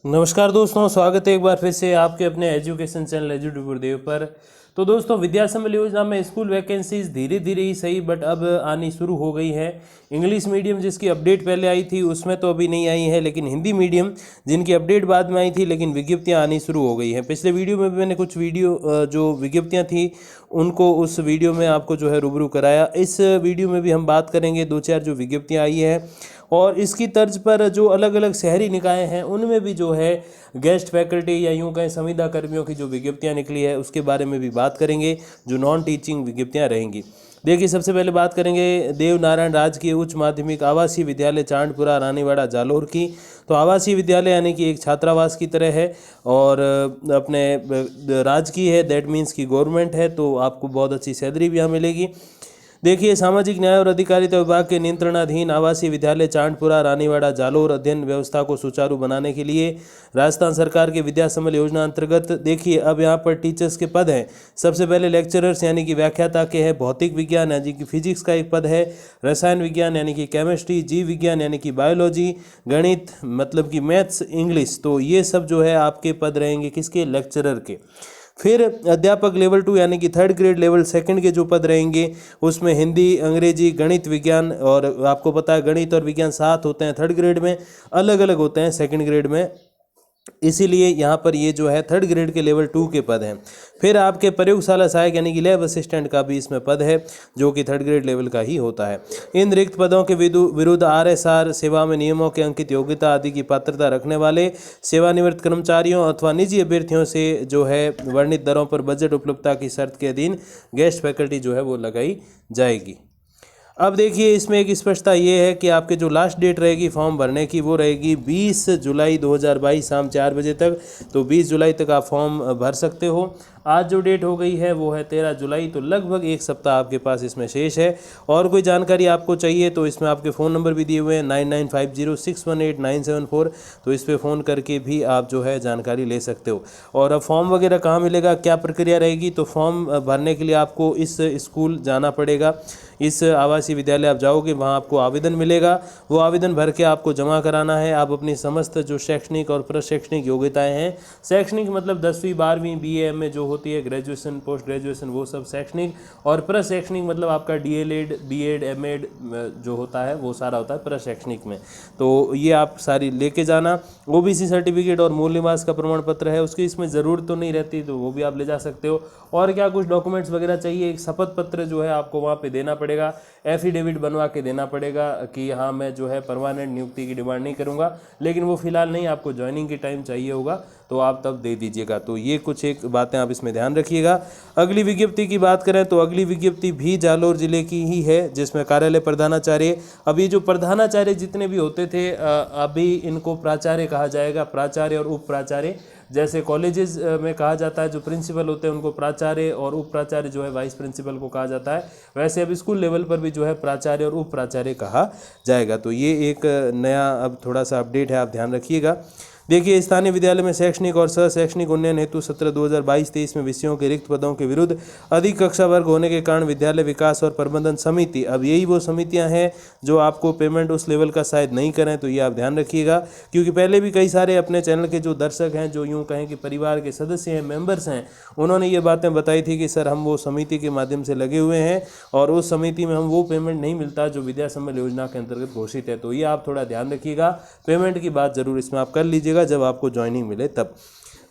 नमस्कार दोस्तों, स्वागत है एक बार फिर से आपके अपने एजुकेशन चैनल एजुट्यूब गुरुदेव पर। तो दोस्तों, विद्या सम्मेलन योजना में स्कूल वैकेंसीज धीरे धीरे ही सही बट अब आनी शुरू हो गई है। इंग्लिश मीडियम जिसकी अपडेट पहले आई थी उसमें तो अभी नहीं आई है, लेकिन हिंदी मीडियम जिनकी अपडेट बाद में आई थी लेकिन विज्ञप्तियां आनी शुरू हो गई हैं। पिछले वीडियो में भी मैंने कुछ वीडियो जो विज्ञप्तियां थी उनको उस वीडियो में आपको जो है रूबरू कराया। इस वीडियो में भी हम बात करेंगे दो चार जो विज्ञप्तियां आई हैं और इसकी तर्ज पर जो अलग अलग शहरी निकाय हैं उनमें भी जो है गेस्ट फैकल्टी या यूं कहें संविदा कर्मियों की जो विज्ञप्तियां निकली है उसके बारे में भी बात करेंगे, जो नॉन टीचिंग विज्ञप्तियां रहेंगी। देखिए, सबसे पहले बात करेंगे देव नारायण राजकीय उच्च माध्यमिक आवासीय विद्यालय चांदपुरा रानीवाड़ा जालोर की। तो आवासीय विद्यालय यानी कि एक छात्रावास की तरह है और अपने राजकीय है, दैट मीन्स की गवर्नमेंट है, तो आपको बहुत अच्छी सैलरी भी यहाँ मिलेगी। देखिए, सामाजिक न्याय और अधिकारिता विभाग के नियंत्रणाधीन आवासीय विद्यालय चांदपुरा रानीवाड़ा जालोर अध्ययन व्यवस्था को सुचारू बनाने के लिए राजस्थान सरकार के विद्या सम्मेलन योजना अंतर्गत देखिए अब यहाँ पर टीचर्स के पद हैं। सबसे पहले लेक्चरर्स यानी कि व्याख्याता के हैं, भौतिक विज्ञान यानी कि फिजिक्स का एक पद है, रसायन विज्ञान यानी कि केमिस्ट्री, जीव विज्ञान यानी कि बायोलॉजी, गणित मतलब कि मैथ्स, इंग्लिश, तो ये सब जो है आपके पद रहेंगे किसके, लेक्चरर के। फिर अध्यापक लेवल 2 यानी कि थर्ड ग्रेड लेवल सेकंड के जो पद रहेंगे उसमें हिंदी, अंग्रेजी, गणित, विज्ञान, और आपको पता है गणित और विज्ञान साथ होते हैं, थर्ड ग्रेड में अलग अलग होते हैं सेकंड ग्रेड में, इसीलिए यहाँ पर ये जो है थर्ड ग्रेड के लेवल 2 के पद हैं। फिर आपके प्रयोगशाला सहायक यानी कि लैब असिस्टेंट का भी इसमें पद है जो कि थर्ड ग्रेड लेवल का ही होता है। इन रिक्त पदों के विरुद्ध RSR सेवा में नियमों के अंकित योग्यता आदि की पात्रता रखने वाले सेवानिवृत्त कर्मचारियों अथवा निजी अभ्यर्थियों से जो है वर्णित दरों पर बजट उपलब्धता की शर्त के अधीन गेस्ट फैकल्टी जो है वो लगाई जाएगी। अब देखिए, इसमें एक स्पष्टता ये है कि आपके जो लास्ट डेट रहेगी फॉर्म भरने की वो रहेगी 20 जुलाई 2022 शाम 4 बजे तक। तो 20 जुलाई तक आप फॉर्म भर सकते हो। आज जो डेट हो गई है वो है 13 जुलाई, तो लगभग एक सप्ताह आपके पास इसमें शेष है। और कोई जानकारी आपको चाहिए तो इसमें आपके फ़ोन नंबर भी दिए हुए हैं 9950618974, तो इस पर फ़ोन करके भी आप जो है जानकारी ले सकते हो। और अब फॉर्म वगैरह कहाँ मिलेगा, क्या प्रक्रिया रहेगी, तो फॉर्म भरने के लिए आपको इस स्कूल जाना पड़ेगा। इस आवासीय विद्यालय आप जाओगे, वहाँ आपको आवेदन मिलेगा, वो आवेदन भर के आपको जमा कराना है। आप अपनी समस्त जो शैक्षणिक और प्रशैक्षणिक योग्यताएं हैं, शैक्षणिक मतलब 10वीं 12वीं BA में जो होती है, ग्रेजुएशन, पोस्ट ग्रेजुएशन, वो सब शैक्षणिक, और प्रशैक्षणिक मतलब आपका DLED, B.Ed, M.Ed जो होता है वो सारा होता है प्रशैक्षणिक में। तो ये आप सारी लेके जाना। OBC सर्टिफिकेट और मूल निवास का प्रमाण पत्र है, उसकी इसमें ज़रूरत तो नहीं रहती, तो वो भी आप ले जा सकते हो। और क्या कुछ डॉक्यूमेंट्स वगैरह चाहिए, एक शपथ पत्र जो है आपको वहाँ पे देना पड़ेगा, एफिडेविट बनवा के देना पड़ेगा कि हाँ मैं जो है परमानेंट नियुक्ति की डिमांड नहीं करूँगा, लेकिन वो फिलहाल नहीं, आपको ज्वाइनिंग के टाइम चाहिए होगा तो आप तब दे दीजिएगा। तो ये कुछ एक बातें आप इसमें ध्यान रखिएगा। अगली विज्ञप्ति की बात करें तो अगली विज्ञप्ति भी जालोर जिले की ही है, जिसमें कार्यालय प्रधानाचार्य, अब ये जो प्रधानाचार्य जितने भी होते थे अभी इनको प्राचार्य कहा जाएगा, प्राचार्य और उप प्राचार्य। जैसे कॉलेजेस में कहा जाता है जो प्रिंसिपल होते हैं उनको प्राचार्य, और उप प्राचार्य जो है वाइस प्रिंसिपल को कहा जाता है, वैसे अब स्कूल लेवल पर भी जो है प्राचार्य और उप प्राचार्य कहा जाएगा। तो ये एक नया अब थोड़ा सा अपडेट है, आप ध्यान रखिएगा। देखिए, स्थानीय विद्यालय में शैक्षणिक और सह शैक्षणिक उन्नयन हेतु सत्र 2022-23 में विषयों के रिक्त पदों के विरुद्ध अधिक कक्षा वर्ग होने के कारण विद्यालय विकास और प्रबंधन समिति, अब यही वो समितियां हैं जो आपको पेमेंट उस लेवल का शायद नहीं करें, तो ये आप ध्यान रखिएगा। क्योंकि पहले भी कई सारे अपने चैनल के जो दर्शक हैं, जो यूँ कहें कि परिवार के सदस्य हैं, मेंबर्स हैं, उन्होंने ये बातें बताई थी कि सर हम वो समिति के माध्यम से लगे हुए हैं और उस समिति में हम वो पेमेंट नहीं मिलता जो विद्या सम्मेलन योजना के अंतर्गत घोषित है। तो ये आप थोड़ा ध्यान रखिएगा, पेमेंट की बात जरूर इसमें आप कर लीजिएगा जब आपको ज्वाइनिंग मिले तब।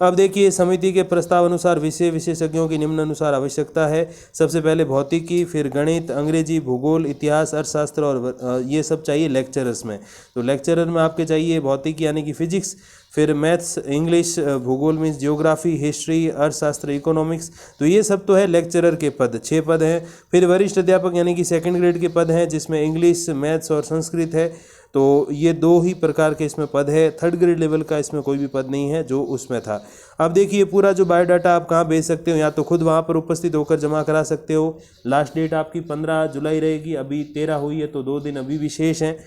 अब देखिए, समिति के प्रस्ताव अनुसार विषय विशेषज्ञों की निम्न अनुसार आवश्यकता है। सबसे पहले भौतिकी, फिर गणित, अंग्रेजी, भूगोल, इतिहास, अर्थशास्त्र और ये सब चाहिए लेक्चरर्स में। तो लेक्चरर में आपके चाहिए भौतिकी यानी कि फिजिक्स, फिर मैथ्स, इंग्लिश, भूगोल मीन्स जियोग्राफी, हिस्ट्री, अर्थशास्त्र, इकोनॉमिक्स, तो ये सब तो है लेक्चरर के पद, 6 पद हैं। फिर वरिष्ठ अध्यापक यानी कि सेकंड ग्रेड के पद हैं, जिसमें इंग्लिश, मैथ्स और संस्कृत है। तो ये 2 ही प्रकार के इसमें पद है। थर्ड ग्रेड लेवल का इसमें कोई भी पद नहीं है जो उसमें था। अब देखिए, पूरा जो बायोडाटा आप कहाँ भेज सकते हो, या तो खुद वहाँ पर उपस्थित होकर जमा करा सकते हो। लास्ट डेट आपकी 15 जुलाई रहेगी, अभी 13 हुई है, तो 2 दिन अभी भी शेष हैं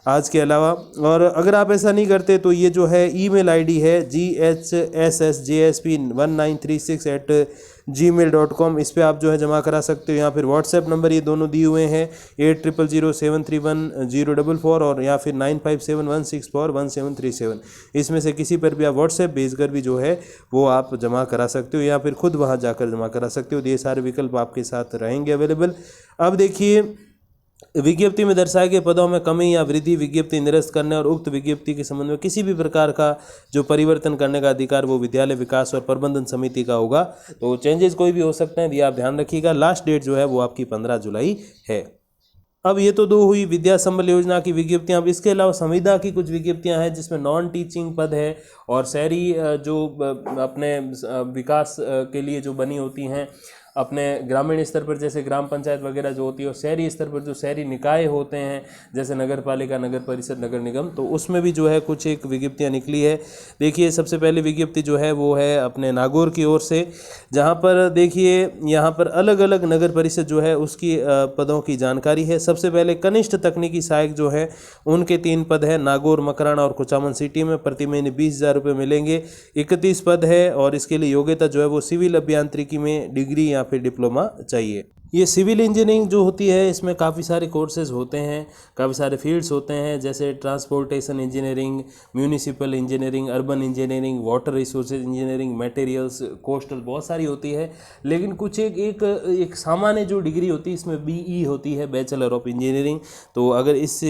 आज के अलावा। और अगर आप ऐसा नहीं करते तो ये जो है ईमेल ID है GHSSJSP1936 gmail.com, इस पर आप जो है जमा करा सकते हो। या फिर व्हाट्सएप नंबर ये दोनों दिए हुए हैं 800731 044 और या फिर 9571641737, इसमें से किसी पर भी आप व्हाट्सएप भेजकर भी जो है वो आप जमा करा सकते हो या फिर खुद वहाँ जाकर जमा करा सकते हो। ये सारे विकल्प आपके साथ रहेंगे अवेलेबल। अब देखिए, विज्ञप्ति में दर्शाए गए पदों में कमी या वृद्धि विज्ञप्ति निरस्त करने और उक्त विज्ञप्ति के संबंध में किसी भी प्रकार का जो परिवर्तन करने का अधिकार वो विद्यालय विकास और प्रबंधन समिति का होगा। तो चेंजेस कोई भी हो सकते हैं, ये आप ध्यान रखिएगा। लास्ट डेट जो है वो आपकी 15 जुलाई है। अब ये तो दो हुई विद्या संबल योजना की विज्ञप्तियां। अब इसके अलावा संविदा की कुछ विज्ञप्तियां हैं जिसमें नॉन टीचिंग पद है और शहरी जो अपने विकास के लिए जो बनी होती हैं अपने ग्रामीण स्तर पर, जैसे ग्राम पंचायत वगैरह जो होती है, और शहरी स्तर पर जो शहरी निकाय होते हैं जैसे नगर पालिका, नगर परिषद, नगर निगम, तो उसमें भी जो है कुछ एक विज्ञप्तियां निकली है। देखिए, सबसे पहले विज्ञप्ति जो है वो है अपने नागौर की ओर से, जहां पर देखिए यहाँ पर अलग अलग नगर परिषद जो है उसकी पदों की जानकारी है। सबसे पहले कनिष्ठ तकनीकी सहायक जो है उनके 3 पद है नागौर, मकराना और कुचामन सिटी में। प्रति महीने 20,000 रुपये मिलेंगे। 31 पद है और इसके लिए योग्यता जो है वो सिविल अभियांत्रिकी में डिग्री या फिर डिप्लोमा चाहिए। ये सिविल इंजीनियरिंग जो होती है इसमें काफ़ी सारे कोर्सेज होते हैं, काफ़ी सारे फील्ड्स होते हैं, जैसे transportation engineering, municipal engineering, urban engineering, water resources engineering, materials, coastal, बहुत सारी होती है। लेकिन कुछ एक सामान्य जो डिग्री होती है इसमें BE होती है, बैचलर ऑफ इंजीनियरिंग। तो अगर इस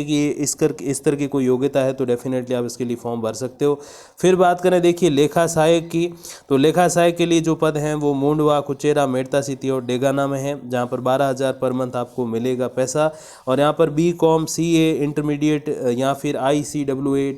तरह की कोई योग्यता है तो डेफिनेटली आप इसके लिए फॉर्म भर सकते हो। फिर बात करें देखिए लेखा सहायक की, तो लेखा सहायक के लिए जो पद हैं वो मूंडवा, कुचेरा, मेड़ता सिटी और डेगाना में है, जहाँ पर 12,000 पर मंथ आपको मिलेगा पैसा। और यहाँ पर BCom, CA इंटरमीडिएट या फिर ICAA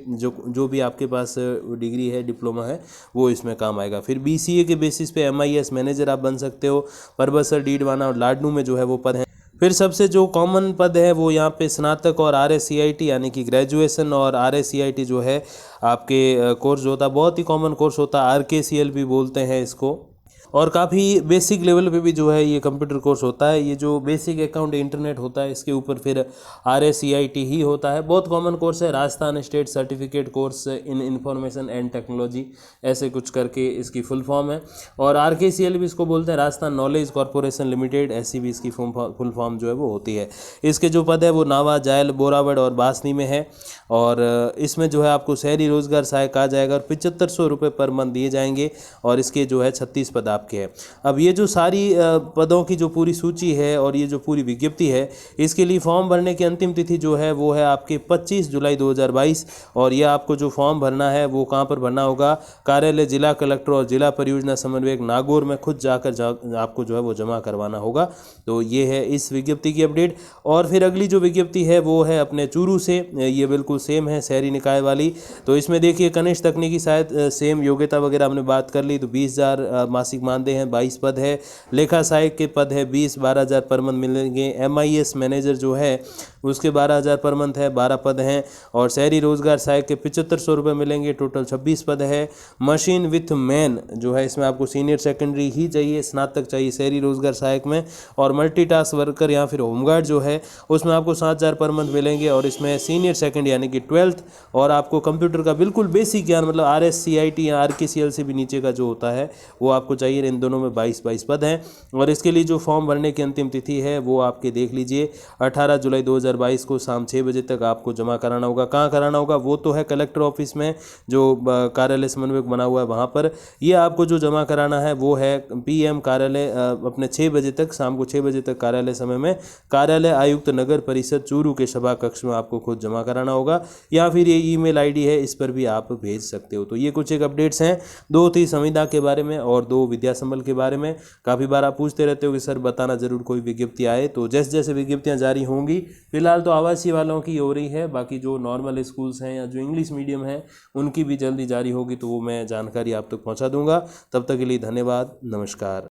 जो भी आपके पास डिग्री है, डिप्लोमा है, वो इसमें काम आएगा। फिर BCA के बेसिस पे MIS मैनेजर आप बन सकते हो। परबसर, डीडवाना और लाडनू में जो है वो पद हैं। फिर सबसे जो कॉमन पद है वो यहाँ पे स्नातक और RSCIT यानी कि ग्रेजुएशन और RSCIT जो है आपके कोर्स जो होता है, बहुत ही कॉमन कोर्स होता है, RKCL भी बोलते हैं इसको। और काफ़ी बेसिक लेवल पे भी जो है ये कंप्यूटर कोर्स होता है। ये जो बेसिक अकाउंट इंटरनेट होता है इसके ऊपर फिर RSCIT ही होता है। बहुत कॉमन कोर्स है। Rajasthan state certificate course in information and technology, ऐसे कुछ करके इसकी फुल फॉर्म है। और RKCL भी इसको बोलते हैं, राजस्थान नॉलेज कॉरपोरेशन लिमिटेड, ऐसी भी इसकी फुल फॉर्म जो है वो होती है। इसके जो पद है वो नावा, जायल, बोरावड़ और बासनी में है। और इसमें जो है आपको शहरी रोजगार सहायक आ जाएगा और 7500 रुपये पर मंथ दिए जाएंगे। और इसके जो है 36 पद आपके हैं। अब ये जो सारी पदों की जो पूरी सूची है और ये जो पूरी विज्ञप्ति है, इसके लिए फॉर्म भरने की अंतिम तिथि जो है वो है आपके 25 जुलाई 2022। और ये आपको जो फॉर्म भरना है वो कहाँ पर भरना होगा? कार्यालय जिला कलेक्टर और जिला परियोजना समन्वयक नागौर में खुद जाकर आपको जो है वो जमा करवाना होगा। तो ये है इस विज्ञप्ति की अपडेट। और फिर अगली जो विज्ञप्ति है वो है अपने चूरू से, ये बिल्कुल सेम है शहरी निकाय वाली। तो इसमें देखिए कनिष्ठ तकनीकी शायद सेम योग्यता वगैरह हमने बात कर ली, तो 20,000 मासिक मानदेय हैं, 22 पद है। लेखा सहायक के पद है 12,000 पर मंथ मिलेंगे। MIS मैनेजर जो है उसके 12,000 पर मंथ है, 12 पद हैं। और शहरी रोजगार सहायक के 7500 रुपये मिलेंगे, टोटल 26 पद है। मशीन विथ मैन जो है इसमें आपको सीनियर सेकेंडरी ही चाहिए, स्नातक चाहिए शहरी रोजगार सहायक में। और मल्टीटास्क वर्कर या फिर होमगार्ड जो है उसमें आपको 7,000 पर मंथ मिलेंगे और इसमें सीनियर सेकेंड यानी कि 12th और आपको कंप्यूटर का बिल्कुल बेसिक ज्ञान, मतलब RSCIT या RKCL से भी नीचे का जो होता है वो आपको चाहिए। इन दोनों में 22 पद हैं। और इसके लिए जो फॉर्म भरने की अंतिम तिथि है वो आपके देख लीजिए 18 जुलाई 2022 को शाम 6 बजे तक आपको जमा कराना होगा। कहाँ कराना होगा? वो तो है कलेक्टर ऑफिस में जो कार्यालय समन्वयक बना हुआ है वहाँ पर। ये आपको जो जमा कराना है वो है PM कार्यालय अपने 6 बजे तक, शाम को 6 बजे तक कार्यालय समय में, कार्यालय आयुक्त नगर परिषद चूरू के सभा कक्ष में आपको खुद जमा कराना होगा। या फिर ये ईमेल ID है, इस पर भी आप भेज सकते हो। तो ये कुछ एक अपडेट्स हैं, 2 थी संविदा के बारे में और 2 विद्या संबल के बारे में। काफ़ी बार आप पूछते रहते हो कि सर बताना जरूर कोई विज्ञप्ति आए, तो जैसे जैसे विज्ञप्तियां जारी होंगी, फिलहाल तो आवासीय वालों की हो रही है, बाकी जो नॉर्मल स्कूल्स हैं या जो इंग्लिश मीडियम है उनकी भी जल्दी जारी होगी, तो वो मैं जानकारी आप तक पहुंचा दूंगा। तब तक के लिए धन्यवाद, नमस्कार।